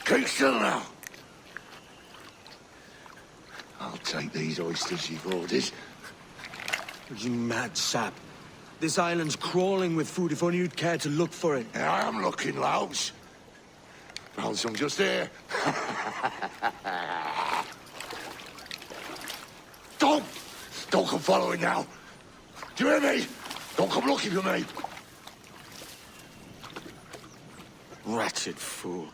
Keep still now. I'll take these oysters you've ordered. You mad sap. This island's crawling with food if only you'd care to look for it. Yeah, I am looking, Louse. Found some just here. Don't come following now. Do you hear me? Don't come looking for me. Wretched fool.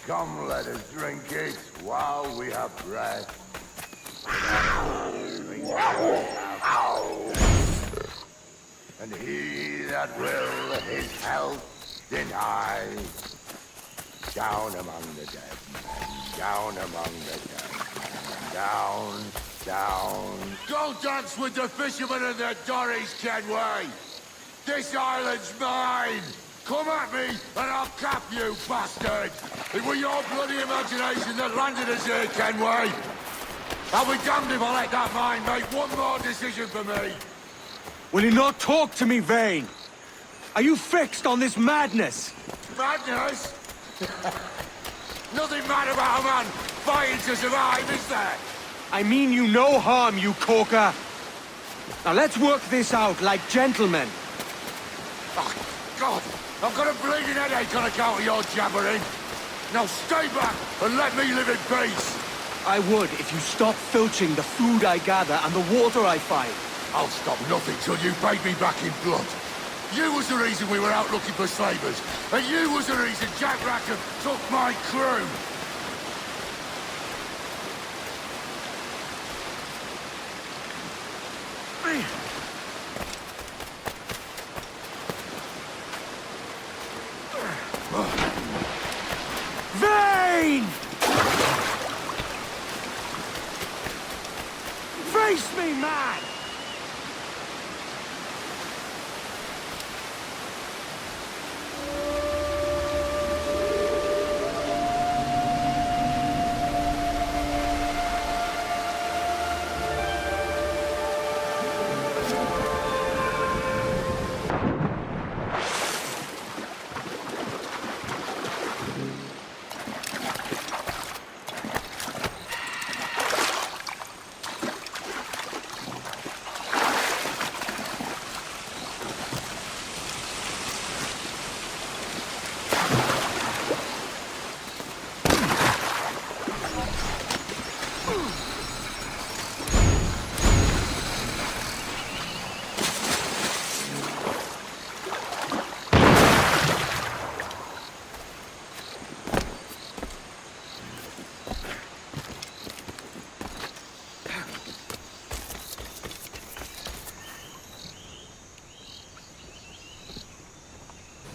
Come, let us drink it while we have breath. And he that will his health deny, down among the dead men, down among the dead men, down, down. Go dance with the fishermen and their dories, Kenway! This island's mine! Come at me, and I'll cap you, bastard! It was your bloody imagination that landed us here, Kenway! I'll be damned if I let that mind make one more decision for me! Will you not talk to me, Vane? Are you fixed on this madness? Madness? Nothing mad about a man fighting to survive, is there? I mean you no harm, you corker. Now let's work this out like gentlemen. Oh, God! I've got a bleeding headache on account of your jabbering. Now stay back and let me live in peace. I would if you stopped filching the food I gather and the water I find. I'll stop nothing till you paid me back in blood. You was the reason we were out looking for slavers, and you was the reason Jack Rackham took my crew. Vane! Face me, man!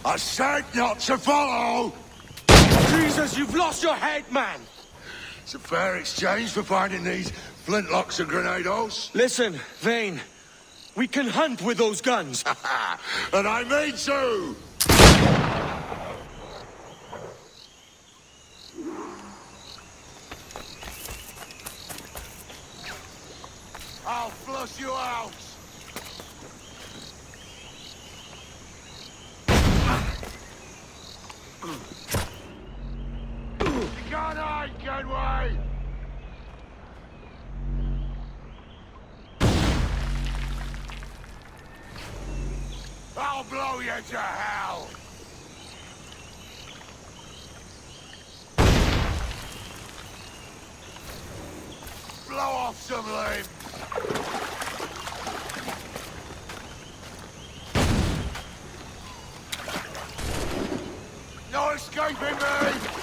I said not to follow! Jesus, you've lost your head, man! It's a fair exchange for finding these flintlocks and grenados. Listen, Vane. We can hunt with those guns. And I mean to! I'll flush you out! You can't hide, Kenway! I'll blow you to hell! Blow off some limbs! No escaping me!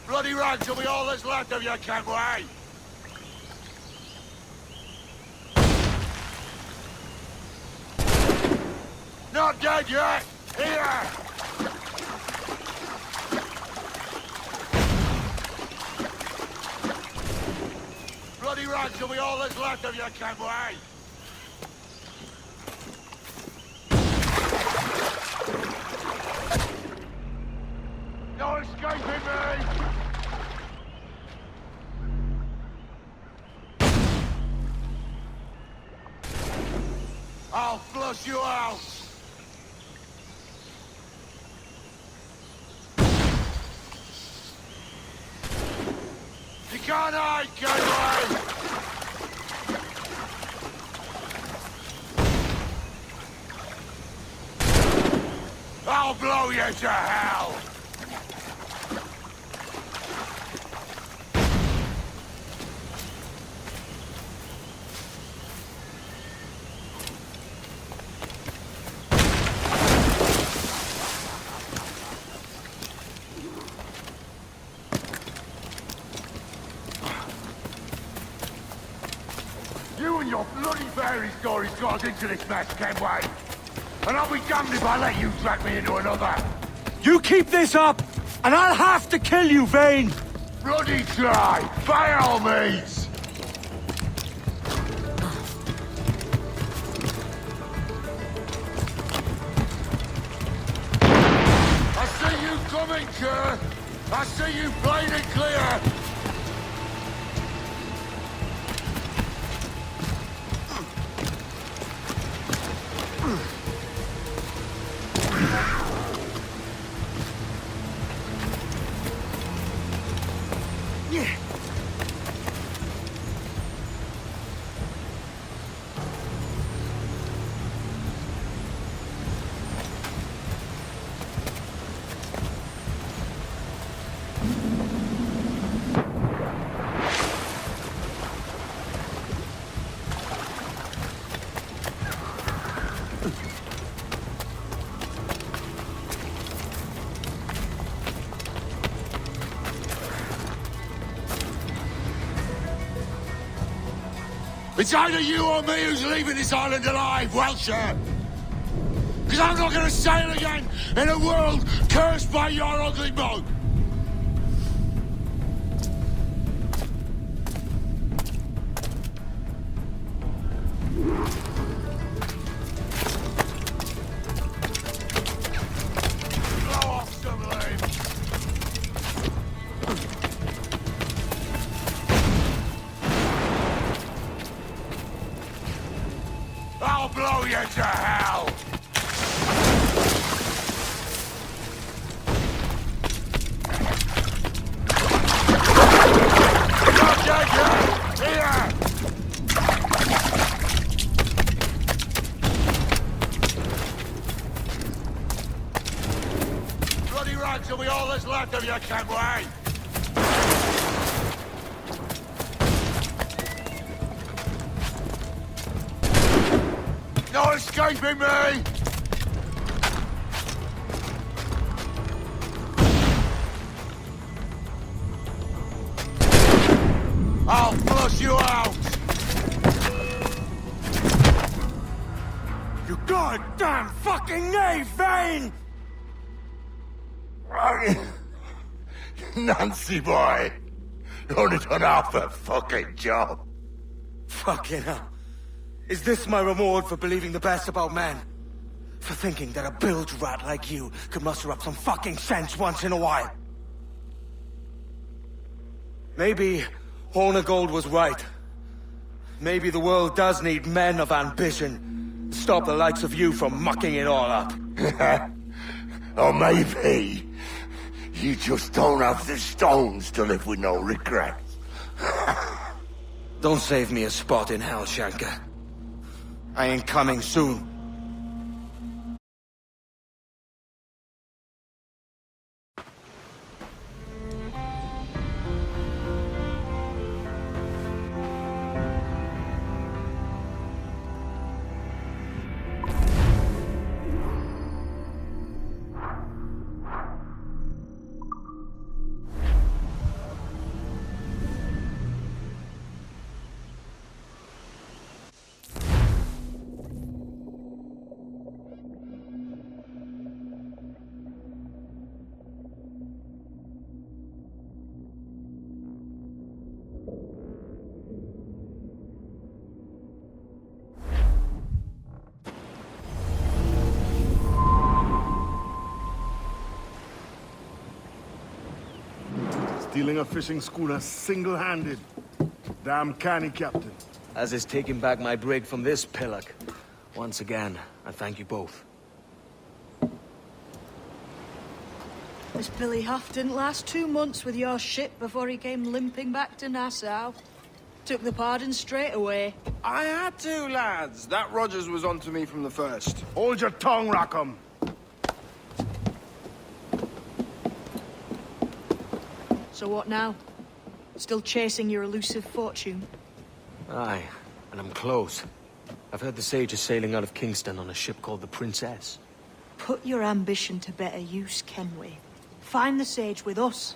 Bloody rags will be all that's left of you, Kenway! Not dead yet! Here! Bloody rags will be all that's left of you, Kenway! No escaping me! I'll flush you out! You can't hide, Kenway! I'll blow you to hell! You and your bloody fairy stories got us into this mess, Kenway. And I'll be damned if I let you drag me into another. You keep this up, and I'll have to kill you, Vane! Bloody try, by all means. I see you coming, Kerr. I see you plain and clear. It's either you or me who's leaving this island alive, Welsher. Because I'm not going to sail again in a world cursed by your ugly boat. Blow off some limbs. I'll blow you to hell! Not dead yet! Here! Bloody rags will be all that's left of you, Kenway! No escaping me! I'll flush you out! You goddamn fucking knave, Vane! Nancy boy, you only done half a fucking job. Fucking hell. Is this my reward for believing the best about men? For thinking that a bilge rat like you could muster up some fucking sense once in a while? Maybe Hornigold was right. Maybe the world does need men of ambition to stop the likes of you from mucking it all up. Or maybe you just don't have the stones to live with no regrets. Don't save me a spot in hell, Shanker. I ain't coming soon. Stealing a fishing schooner single-handed. Damn canny, Captain. As is taking back my brig from this pillock. Once again, I thank you both. This Billy Huff didn't last 2 months with your ship before he came limping back to Nassau. Took the pardon straight away. I had to, lads. That Rogers was on to me from the first. Hold your tongue, Rackham. So what now? Still chasing your elusive fortune? Aye, and I'm close. I've heard the Sage is sailing out of Kingston on a ship called the Princess. Put your ambition to better use, Kenway. Find the Sage with us.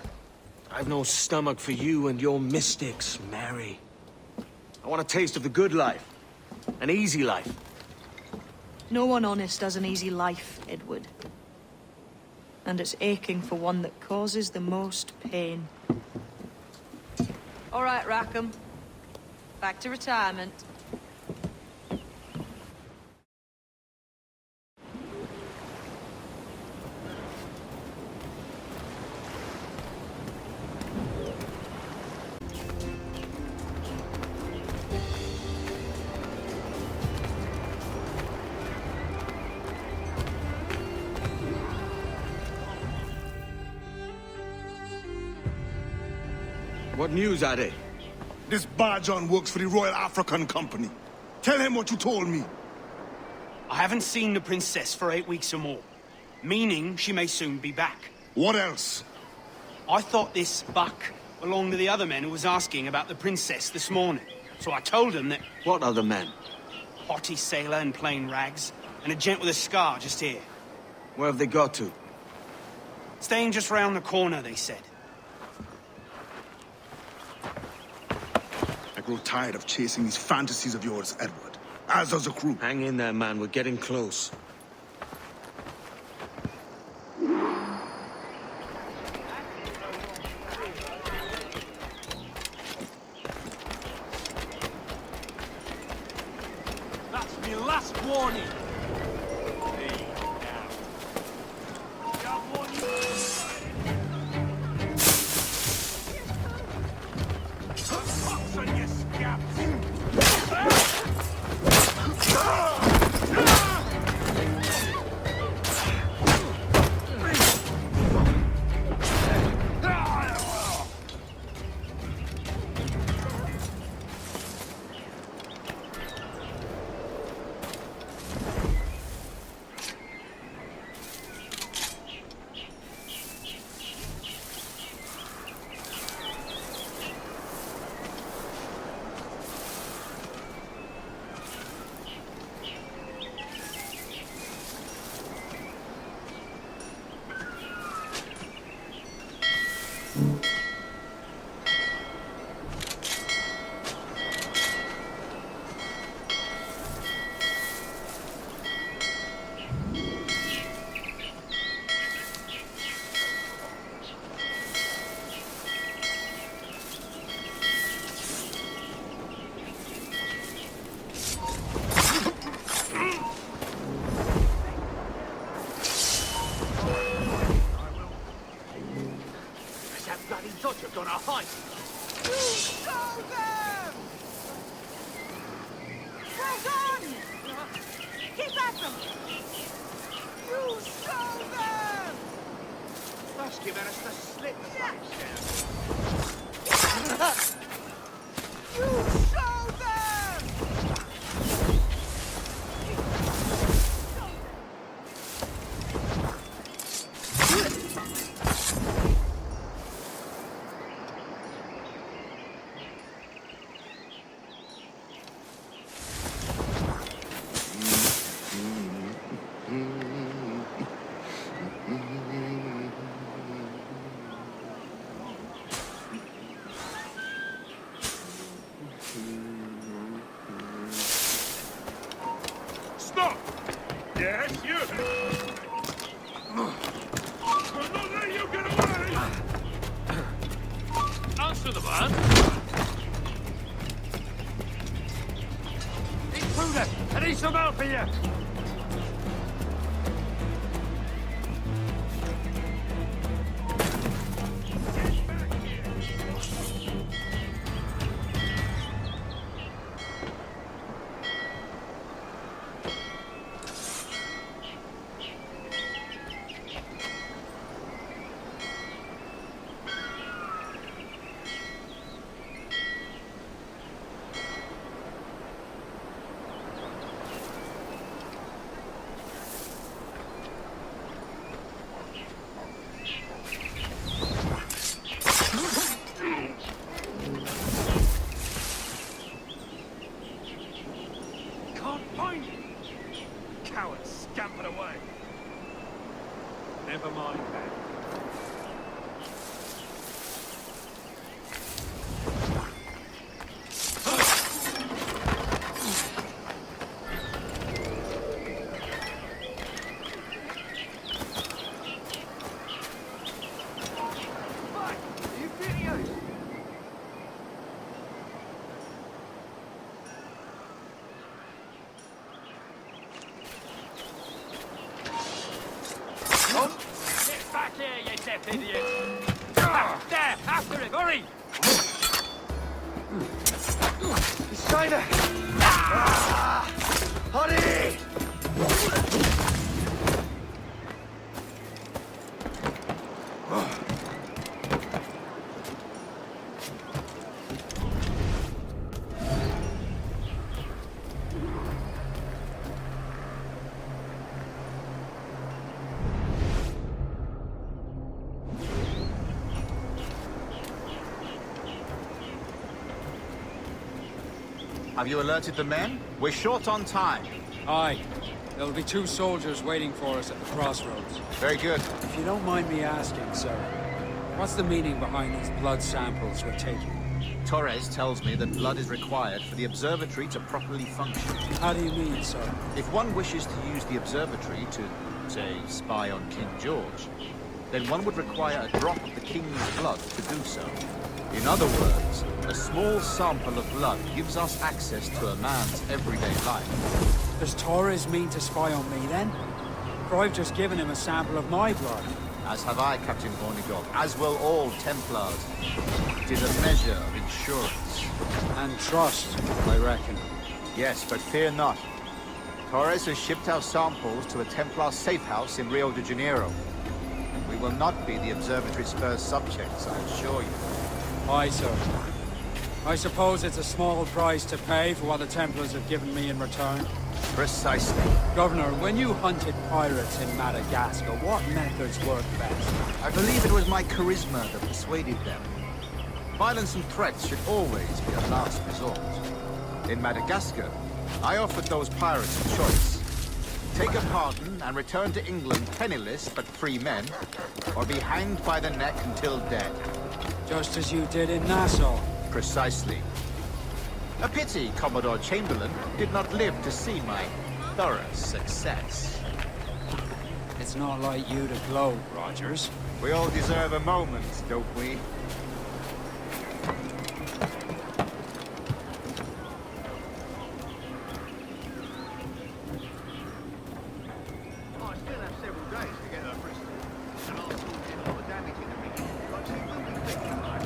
I've no stomach for you and your mystics, Mary. I want a taste of the good life. An easy life. No one honest has an easy life, Edward. And it's aching for one that causes the most pain. All right, Rackham. Back to retirement. What news, Ade? This Barjon works for the Royal African Company. Tell him what you told me. I haven't seen the princess for 8 weeks or more, meaning she may soon be back. What else? I thought this buck belonged to the other men who was asking about the princess this morning. So I told him that What other men? haughty sailor in plain rags and a gent with a scar just here. Where have they got to? Staying just round the corner, they said. I grow tired of chasing these fantasies of yours, Edward. As does the crew. Hang in there, man. We're getting close. That's my last warning. Stop! Yes, you! We'll not let you get away! Answer the man. Mister! I need some help here! Never mind that. Get back here, you deaf idiot! There, after him, hurry! He's trying to... Hurry! Have you alerted the men? We're short on time. Aye. There'll be 2 soldiers waiting for us at the crossroads. Very good. If you don't mind me asking, sir, what's the meaning behind these blood samples we're taking? Torres tells me that blood is required for the observatory to properly function. How do you mean, sir? If one wishes to use the observatory to, say, spy on King George, then one would require a drop of the King's blood to do so. In other words, a small sample of blood gives us access to a man's everyday life. Does Torres mean to spy on me, then? For I've just given him a sample of my blood. As have I, Captain Hornigold, as will all Templars. It is a measure of insurance. And trust, I reckon. Yes, but fear not. Torres has shipped our samples to a Templar safe house in Rio de Janeiro. We will not be the observatory's first subjects, I assure you. Aye, sir. I suppose it's a small price to pay for what the Templars have given me in return. Precisely. Governor, when you hunted pirates in Madagascar, what methods worked best? I believe it was my charisma that persuaded them. Violence and threats should always be a last resort. In Madagascar, I offered those pirates a choice. Take a pardon and return to England penniless but free men, or be hanged by the neck until dead. Just as you did in Nassau. Precisely. A pity Commodore Chamberlain did not live to see my thorough success. It's not like you to gloat, Rogers. We all deserve a moment, don't we? I still have several days to get her Bristol. And I'll sort in all the damage in the ring. But she will be thinking like...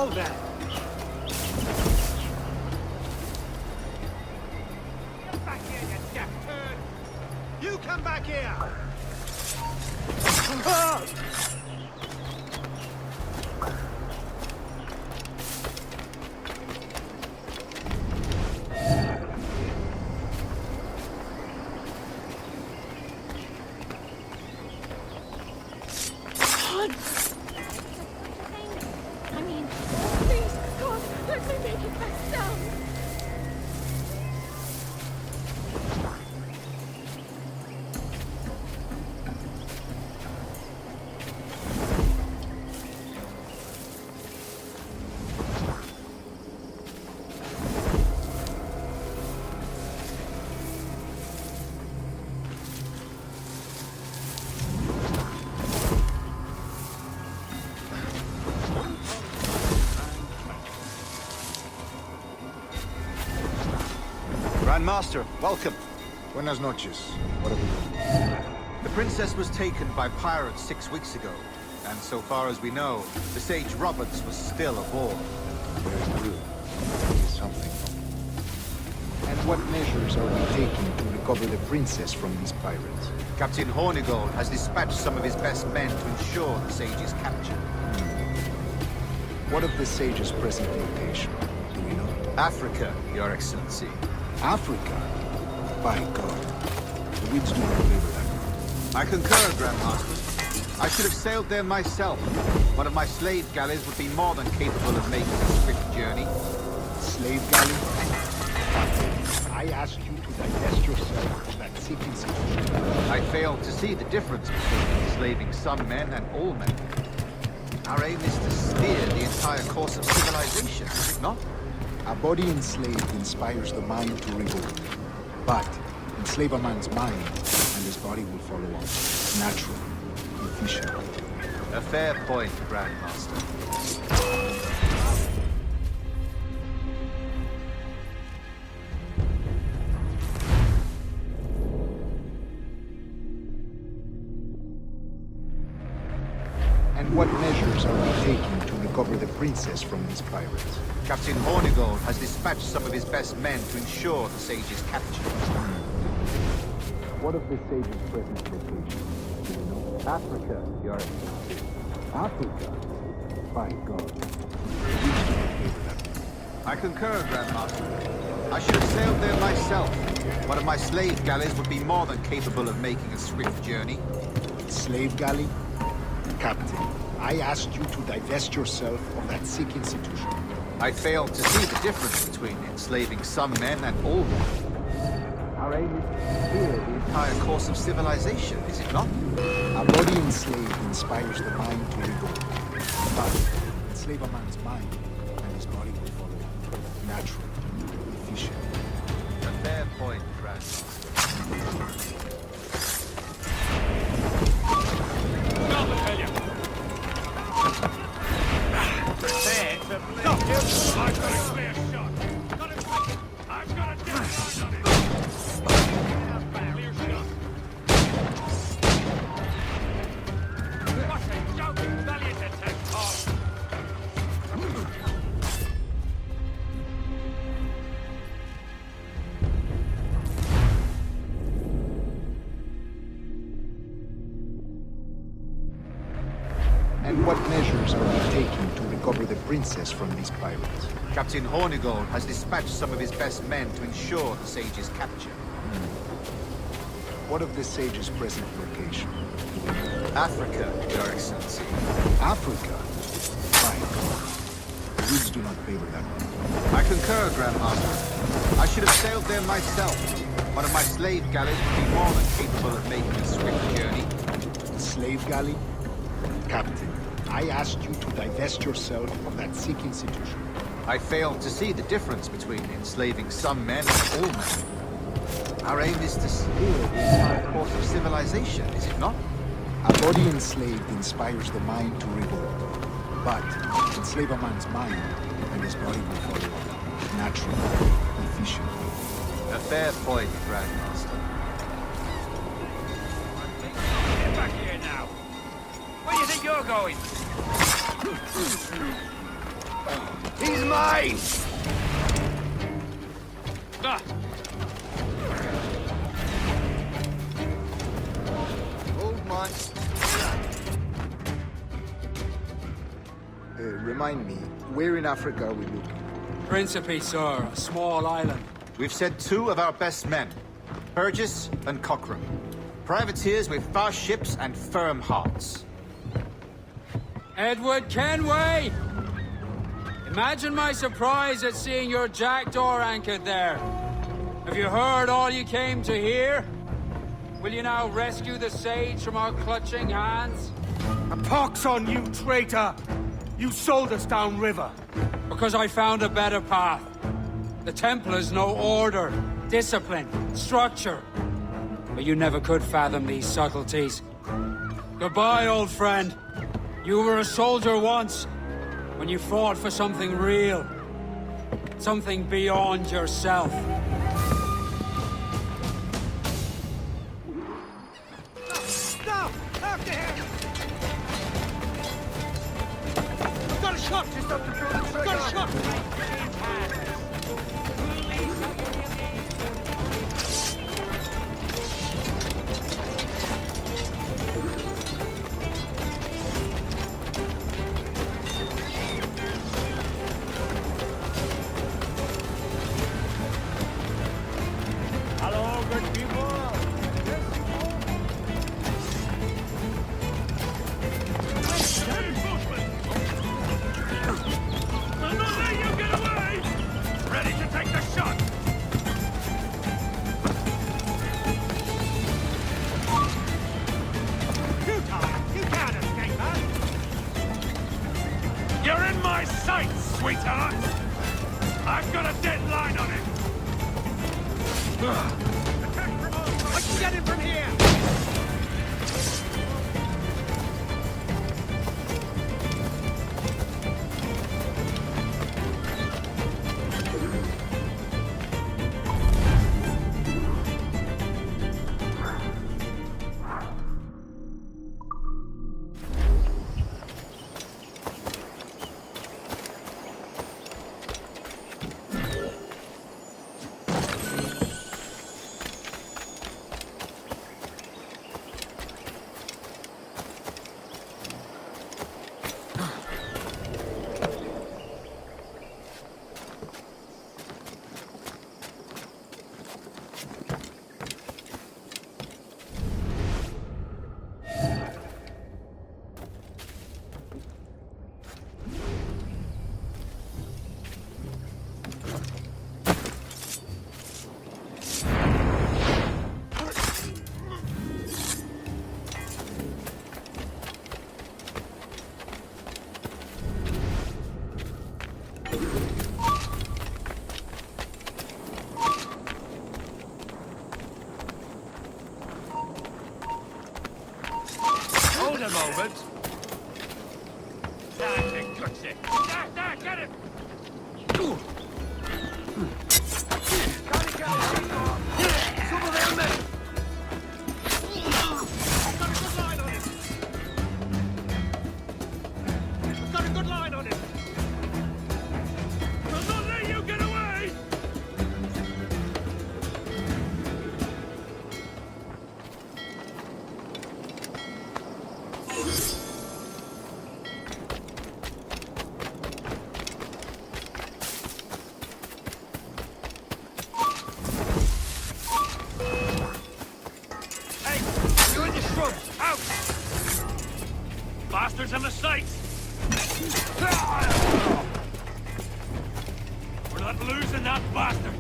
Now then. Get back here, you deaf turd! You come back here! I mean, please, God, let me make it back down. Grandmaster, welcome. Buenas noches. What have we done? The princess was taken by pirates 6 weeks ago, and so far as we know, the Sage Roberts was still aboard. Very good. That is something. And what measures are we taking to recover the princess from these pirates? Captain Hornigold has dispatched some of his best men to ensure the Sage's capture. What of the Sage's present location? Do we know? Africa, Your Excellency. Africa? By God. The winds do not favor that. I concur, Grandmaster. I should have sailed there myself. One of my slave galleys would be more than capable of making a swift journey. Slave galley? I ask you to divest yourself of that sick institution. I failed to see the difference between enslaving some men and all men. Our aim is to steer the entire course of civilization, is it not? A body enslaved inspires the mind to revolt. But enslave a man's mind, and his body will follow on. Natural, efficient. A fair point, Grandmaster. And what measures are we taking to recover the princess from these pirates? Captain Hornigold has dispatched some of his best men to ensure the Sage's capture. What of the Sage's present location? Do you know? Africa, Your Excellency. Africa? By God. I concur, Grandmaster. I should have sailed there myself. One of my slave galleys would be more than capable of making a swift journey. Slave galley? Captain, I asked you to divest yourself of that sick institution. I failed to see the difference between enslaving some men and all men. Our aim is to steer the entire course of civilization, is it not? A body enslaved inspires the mind to revolt. But enslave a man's mind, and his body will follow. Natural, efficient. A fair point, Grandmaster. Stop it, will you? Prepare to bleed. Stop you! I've got a clear shot. Got it. I've got a dead shot on it. Clear shot. What a joking, valiant attack, Tom. And what measures are we taking to recover the princess from these pirates? Captain Hornigold has dispatched some of his best men to ensure the Sage's capture. What of the Sage's present location? Africa, Your Excellency. Africa? By God. The winds do not favor that one. I concur, Grandmaster. I should have sailed there myself. One of my slave galleys would be more than capable of making a swift journey. Slave galley? Captain, I asked you to divest yourself of that sick institution. I failed to see the difference between enslaving some men and all men. Our aim is to steer the entire course of civilization, is it not? A body enslaved inspires the mind to revolt. But enslave a man's mind, and his body will follow on. Natural, efficient. A fair point, Grandmaster. Get back here now. Where do you think you're going? mine! Ah. Hold mine. Remind me, where in Africa are we looking? Principe, sir, a small island. We've sent 2 of our best men, Burgess and Cochrane. Privateers with fast ships and firm hearts. Edward Kenway! Imagine my surprise at seeing your jackdaw anchored there. Have you heard all you came to hear? Will you now rescue the sage from our clutching hands? A pox on you, traitor! You sold us downriver. Because I found a better path. The Templars know order, discipline, structure. But you never could fathom these subtleties. Goodbye, old friend. You were a soldier once, when you fought for something real. Something beyond yourself. Stop! After him! I've got a shot! I've got a shot! Hello, good people. I'll not let you get away! Ready to take the shot! You can't escape that! You're in my sights, sweetheart! I've got a deadline on it! I can get him from here! Hold a moment. That's a good shit. There, get him! Some of them men! I've got a good line on him! I'll not let you get away! Hey, you're in the shrubs! Out! Bastards in the sights! We're not losing that bastard!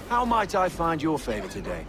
How might I find your favor today?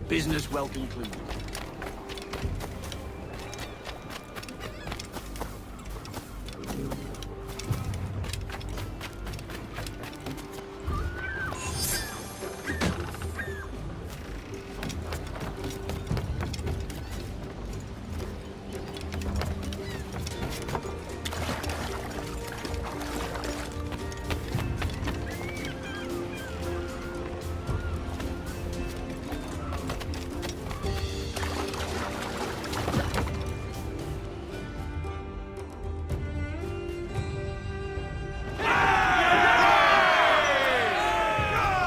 Business well concluded.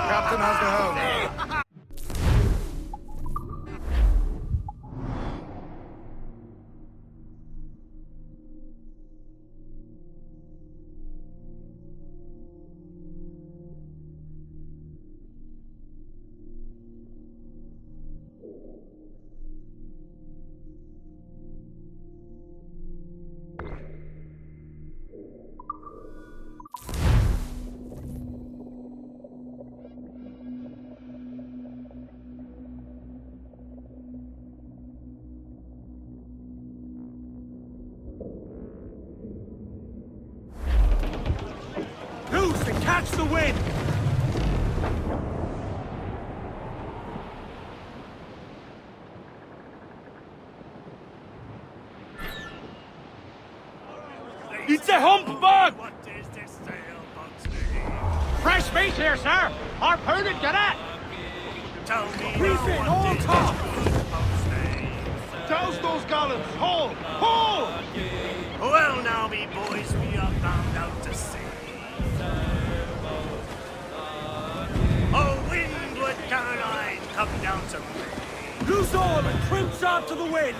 Captain has the helm. Loose and catch the wind! It's a humpback! What is this sailboat's name? Fresh meat here, sir. Harpoon it, get it. Tell me Reef it, now, all what is top. this boat's name? Douse those gallants! Haul! Haul! Well now, me boys, we are bound out to sea. Oh, windward Caroline, come down to me. Loose all and trim sharp to the wind.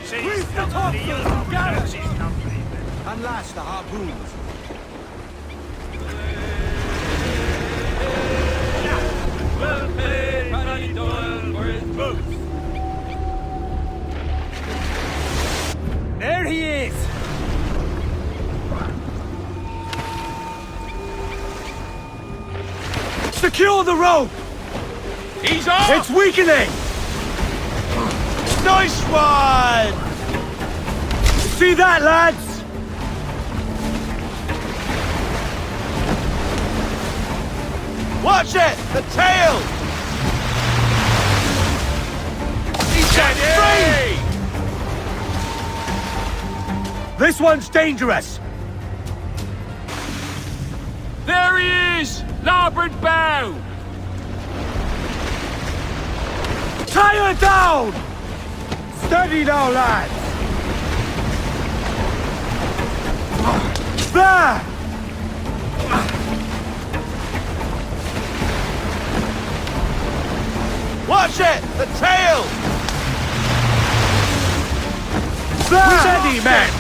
She's Reef the lovely, top, you Phil, know, get it. she's lovely. Unlash the harpoons. Well played, Paddy Doyle, for his boots. There he is. Secure the rope. He's off! It's weakening. Nice one! See that, lads? Watch it! The tail! He's set free! This one's dangerous. There he is! Larboard bow! Tie her down. Steady now, lads. There. Watch it! The tail! There. Steady, men!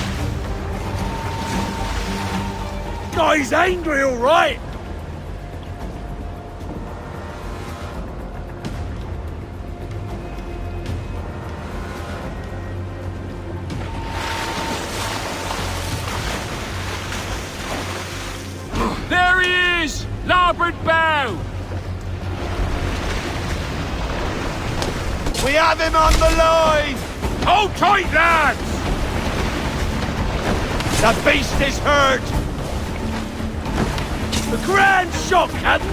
Guy's angry, all right. There he is! Larboard bow! We have him on the line! Hold tight, lads! The beast is hurt! The grand shot, Captain.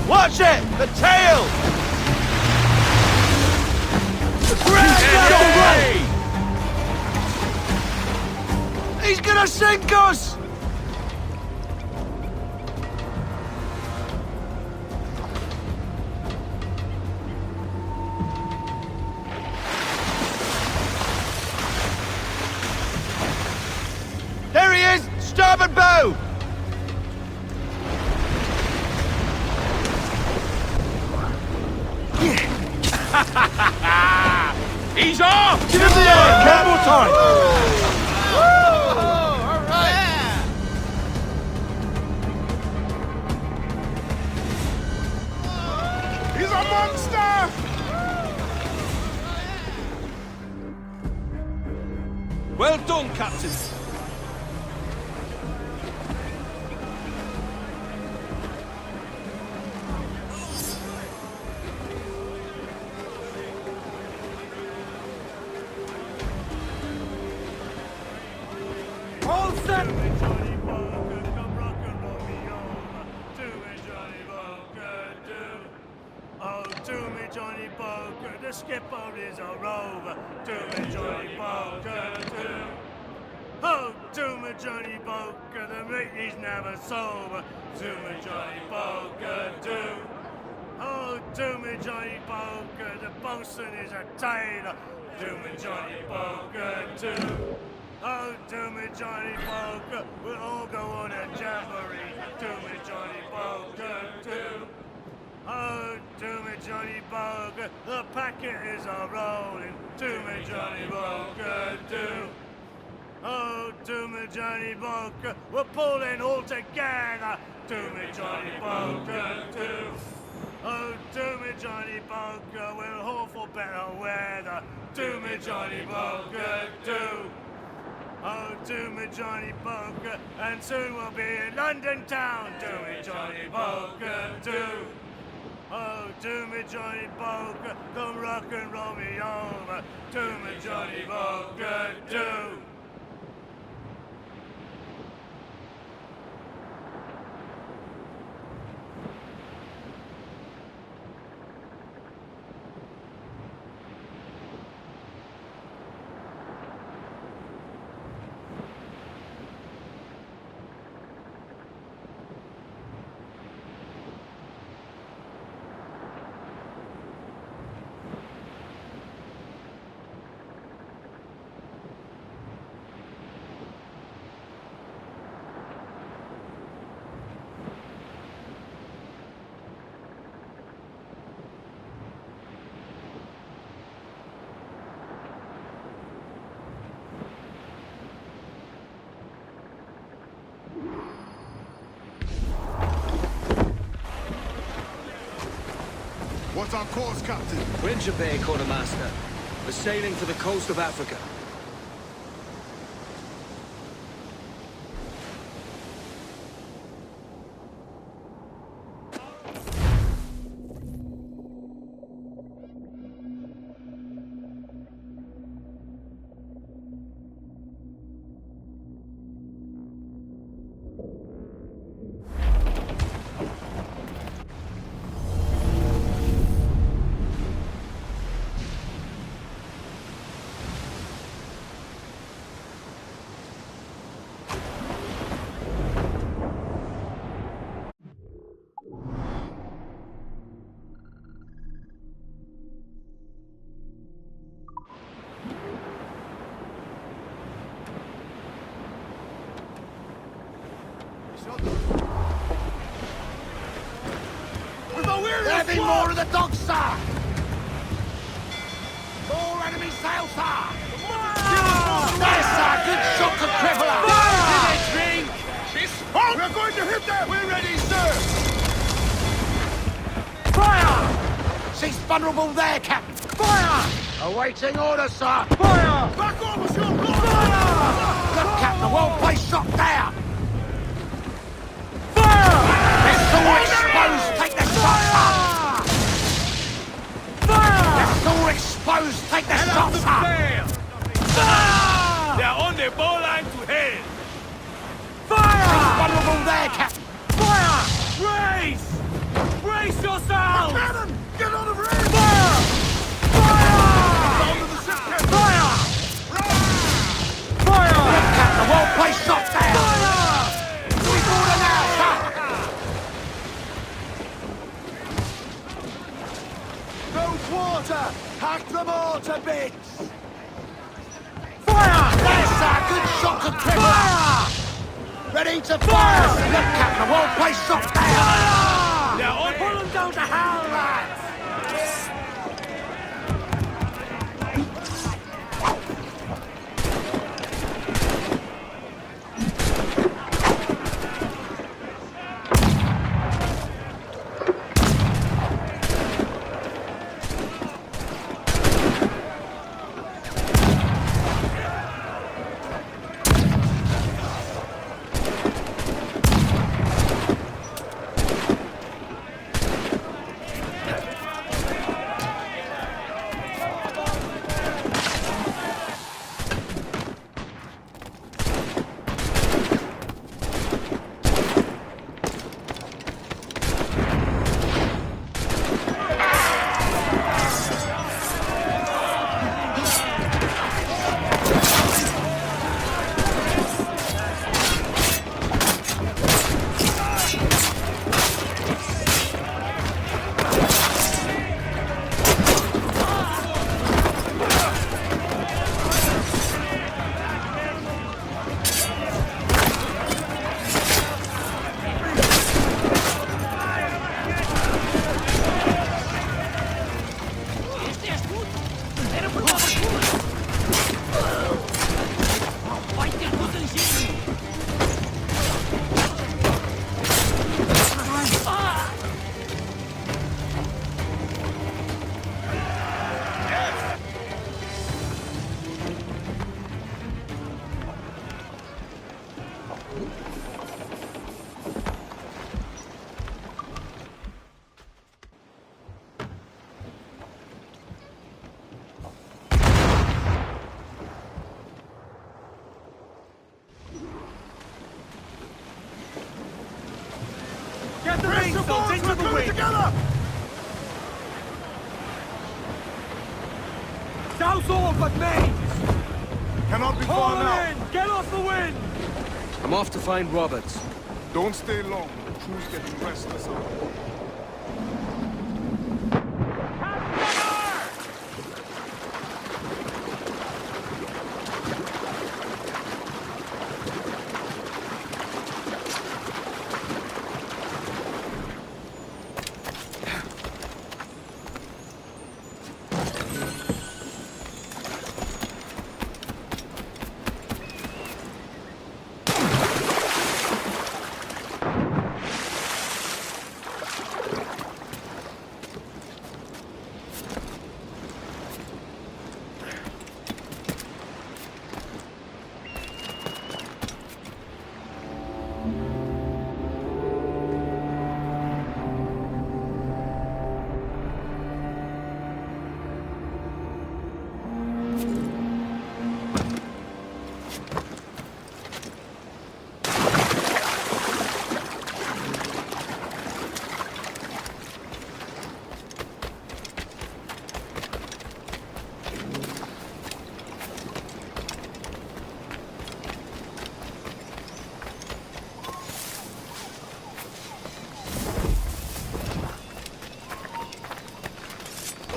Watch it! The tail! The grand shot! He's gonna sink us! There he is! Starboard bow! He's off! Give him the air! Cable time! He's a monster! Well done, Captain. set! Johnny Walker, come rock and roll me over. Do me, Johnny Walker, do. Oh, do me, Johnny Walker, the skipper is a rover. Do me, Johnny Walker, do. Oh, do me, Johnny Walker, the mate is never sober. Do me, Johnny Walker, do. Oh, do me, Johnny Walker, the bosun is a tailor. Do me, Johnny Walker, do. Oh, do me, Johnny Walker, we'll all go on a jamboree. Do me, Johnny Walker, do. Oh, do me, Johnny Walker, the packet is a rolling. Do me, Johnny Walker, do. Oh, do me, Johnny Walker, we're pulling all together. Do me, Johnny Walker, do. Oh, do me, Johnny Walker, we'll hope for better weather. Do me, Johnny Walker, do. Oh, do me, Johnny Walker, and soon we'll be in London town. Do me, Johnny Walker, do. Oh, do me, Johnny Walker, come rock and roll me over. Do me, Johnny Walker, do. What's our course, Captain? Winter Bay, Quartermaster. We're sailing for the coast of Africa. There be more of the dogs, sir! More enemy sail, sir! There, sir! Good shot to crippler! Drink! We're going to hit them! We're ready, sir! Fire! She's vulnerable there, Captain! Fire! Awaiting orders, sir! Fire! Back off, monsieur! Fire! Good, Captain! Well-placed shot there! Fire! They're all exposed! Take the shot, sir! They're all exposed! Take the shot, sir! They're on the bow line to hell! Fire! She's vulnerable there, Captain! Fire! Brace! Brace yourselves! Cannon! Get on the range! Fire! Fire! Onto the ship, Captain! Fire! Fire! Good, Captain! Well-placed shot there! Fire! We've order now, sir! No quarter! Hack them all to bits! Fire! There, sir! Good shot to cripple! Fire! Ready to fire! Good, Captain! Well-placed shot there! They're on Pull them down to hell, lads! chainsaws into the wind! Together! Douse all but me! Cannot be Haul far him now. in! Get off the wind! I'm off to find Roberts. Don't stay long. The crew's getting restless out.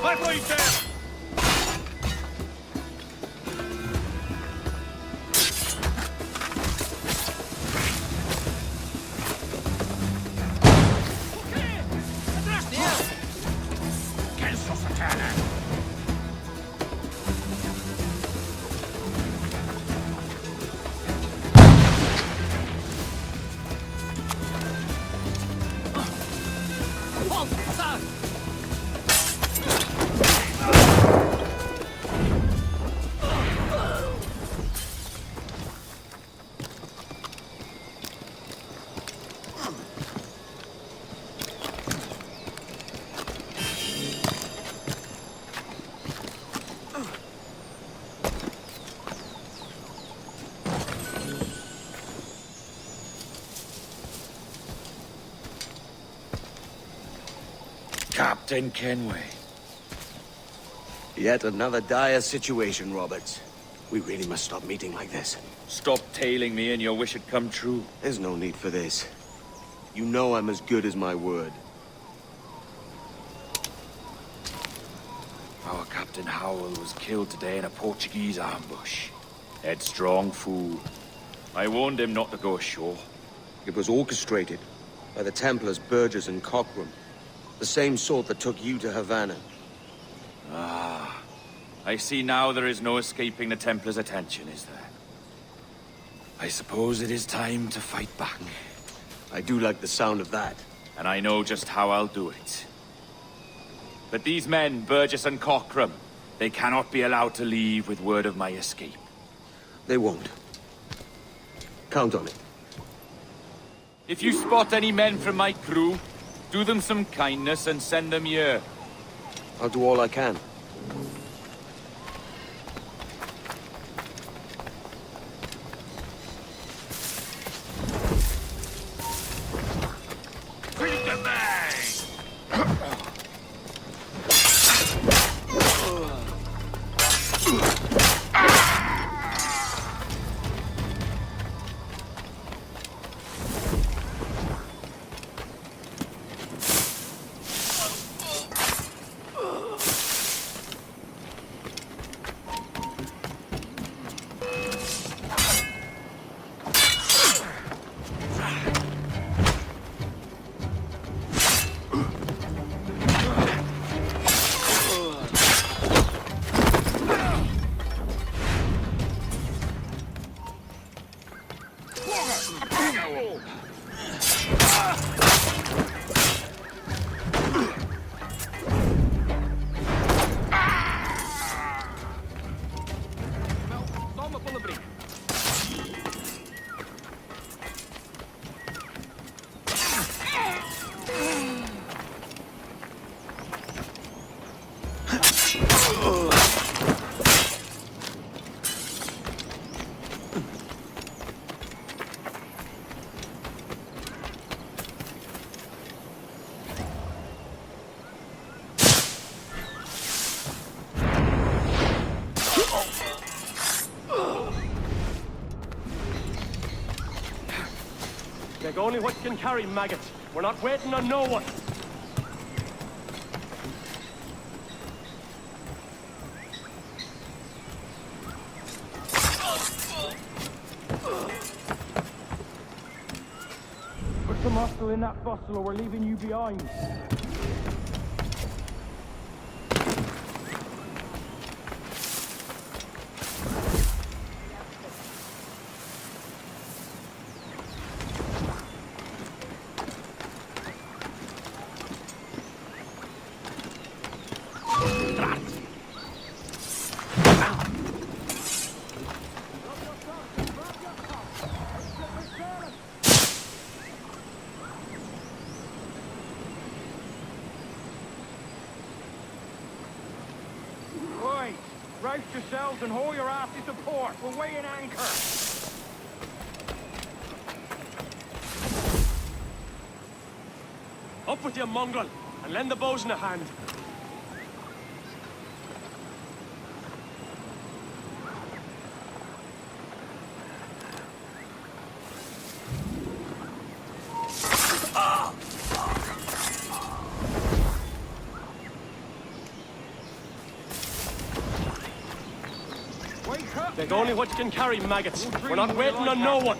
Lightweight down! Captain Kenway. Yet another dire situation, Roberts. We really must stop meeting like this. Stop tailing me and your wish had come true. There's no need for this. You know I'm as good as my word. Our Captain Howell was killed today in a Portuguese ambush. Headstrong fool. I warned him not to go ashore. It was orchestrated by the Templars Burgess and Cockram. The same sort that took you to Havana. Ah. I see now there is no escaping the Templars' attention, is there? I suppose it is time to fight back. I do like the sound of that. And I know just how I'll do it. But these men, Burgess and Cockram, they cannot be allowed to leave with word of my escape. They won't. Count on it. If you spot any men from my crew, do them some kindness and send them here. I'll do all I can. Bring them back! Take only what you can carry, maggots. We're not waiting on no one. Put some muscle in that bustle or we're leaving you behind. Brace yourselves and haul your asses to port. We're weighing anchor. Up with you, mongrel, and lend the bosun a hand. Take only what you can carry, maggots. We're not waiting on no one.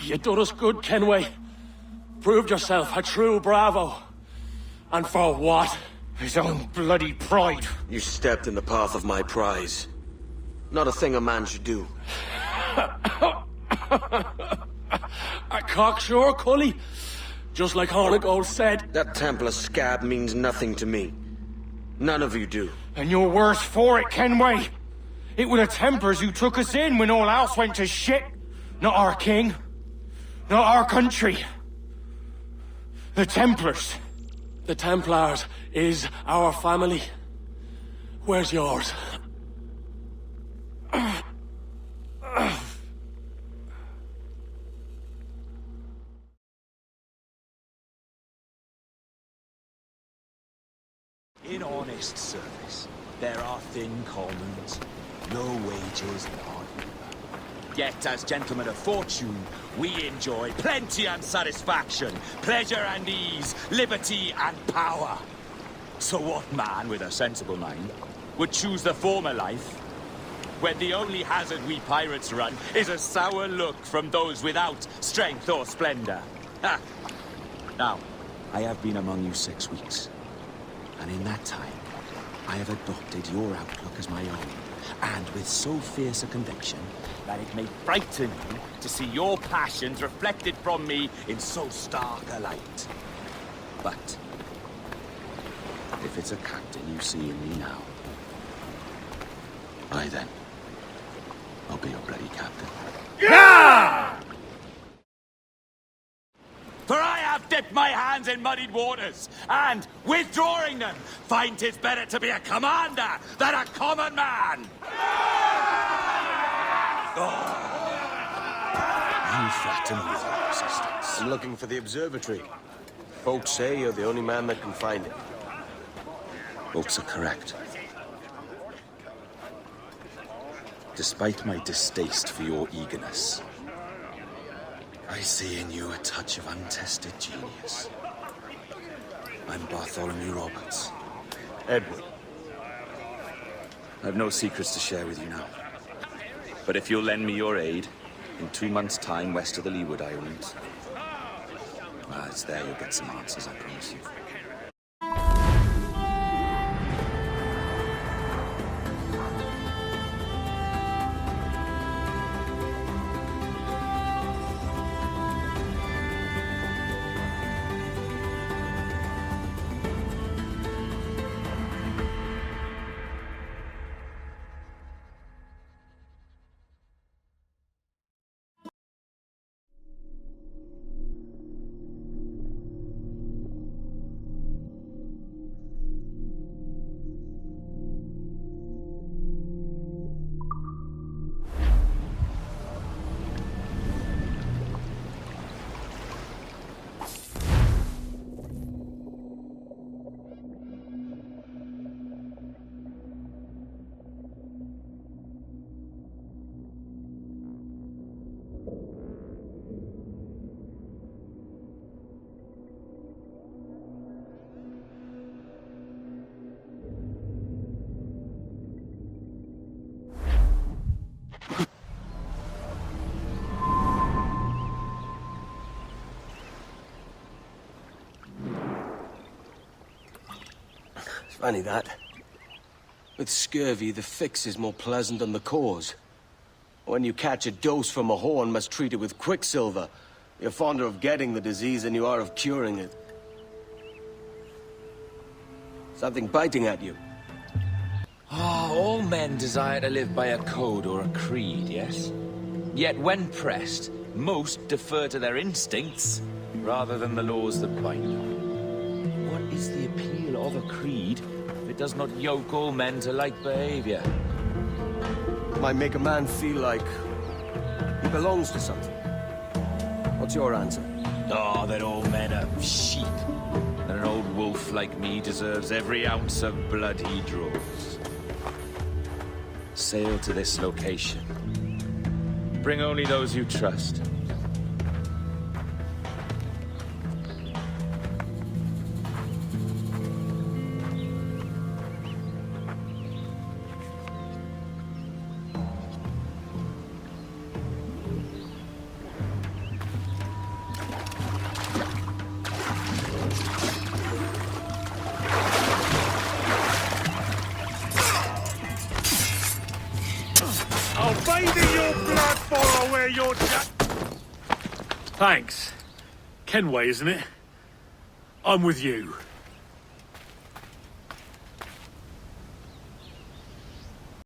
You done us good, Kenway. Proved yourself a true bravo. And for what? His own bloody pride. You stepped in the path of my prize. Not a thing a man should do. A cocksure, Cully. Just like Hornigold said. That Templar scab means nothing to me. None of you do. And you're worse for it, Kenway. It were the Templars who took us in when all else went to shit. Not our king. Not our country. The Templars. The Templars is our family. Where's yours? In honest service, there are thin commons, no wages, none. Yet, as gentlemen of fortune, we enjoy plenty and satisfaction, pleasure and ease, liberty and power. So what man with a sensible mind would choose the former life, when the only hazard we pirates run is a sour look from those without strength or splendor? Ha! Now, I have been among you 6 weeks, and in that time, I have adopted your outlook as my own, and with so fierce a conviction that it may frighten you to see your passions reflected from me in so stark a light. But if it's a captain you see in me now, I then, I'll be your bloody captain. Yeah! For I have dipped my hands in muddied waters, and, withdrawing them, find 'tis better to be a commander than a common man! Oh. You flatter me with your persistence. I'm looking for the observatory. Folks say you're the only man that can find it. Folks are correct. Despite my distaste for your eagerness, I see in you a touch of untested genius. I'm Bartholomew Roberts. Edward. I've no secrets to share with you now. But if you'll lend me your aid, in 2 months' time west of the Leeward Islands, well, it's there you'll get some answers, I promise you. Funny that. With scurvy, the fix is more pleasant than the cause. When you catch a dose from a horn, must treat it with quicksilver. You're fonder of getting the disease than you are of curing it. Something biting at you. Ah, all men desire to live by a code or a creed, yes? Yet when pressed, most defer to their instincts rather than the laws that bind them. What is the appeal of a creed if it does not yoke all men to like behavior? Might make a man feel like he belongs to something. What's your answer? Oh, that all men are sheep. That an old wolf like me deserves every ounce of blood he draws. Sail to this location. Bring only those you trust. I'll bathe in your blood before I wear your Thanks. Kenway, isn't it? I'm with you.